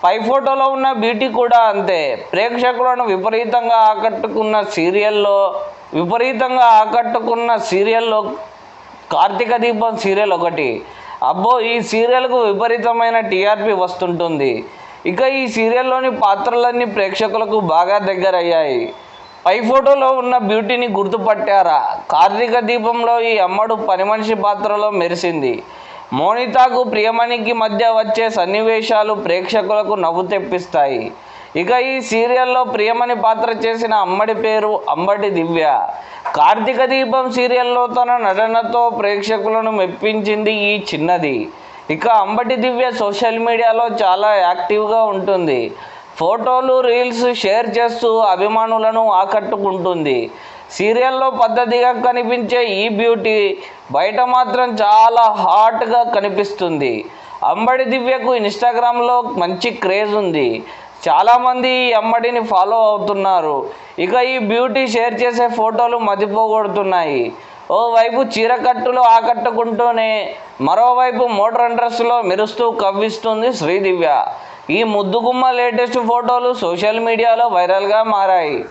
పై ఫోటోలో ఉన్న బ్యూటీ కూడా అంతే. ప్రేక్షకులను విపరీతంగా ఆకట్టుకున్న సీరియల్లో కార్తీక దీపం సీరియల్ ఒకటి. అబ్బో, ఈ సీరియల్కు విపరీతమైన టీఆర్పీ వస్తుంటుంది. ఇక ఈ సీరియల్లోని పాత్రలన్నీ ప్రేక్షకులకు బాగా దగ్గరయ్యాయి. పై ఫోటోలో ఉన్న బ్యూటీని గుర్తుపట్టారా? కార్తీక దీపంలో ఈ అమ్మడు పనిమనిషి పాత్రలో మెరిసింది. మోనితాకు ప్రియమణికి మధ్య వచ్చే సన్నివేశాలు ప్రేక్షకులకు నవ్వు తెప్పిస్తాయి. ఇక ఈ సీరియల్లో ప్రియమణి పాత్ర చేసిన అమ్మడి పేరు అంబటి దివ్య. కార్తీక దీపం సీరియల్లో తన నటనతో ప్రేక్షకులను మెప్పించింది ఈ చిన్నది. ఇక అంబటి దివ్య సోషల్ మీడియాలో చాలా యాక్టివ్గా ఉంటుంది. ఫోటోలు, రీల్స్ షేర్ చేస్తూ అభిమానులను ఆకట్టుకుంటుంది. సీరియల్లో పద్ధతిగా కనిపించే ఈ బ్యూటీ బయట మాత్రం చాలా హాట్గా కనిపిస్తుంది. అంబటి దివ్యకు ఇన్స్టాగ్రామ్లో మంచి క్రేజ్ ఉంది. చాలామంది ఈ అమ్మడిని ఫాలో అవుతున్నారు. ఇక ఈ బ్యూటీ షేర్ చేసే ఫోటోలు మతిపోగొడుతున్నాయి. ఓవైపు చీరకట్టులో ఆకట్టుకుంటూనే మరోవైపు మోడ్రన్ డ్రెస్సులో మెరుస్తూ కవ్విస్తుంది శ్రీదివ్య. ఈ ముద్దుగుమ్మ లేటెస్ట్ ఫోటోలు సోషల్ మీడియాలో వైరల్గా మారాయి.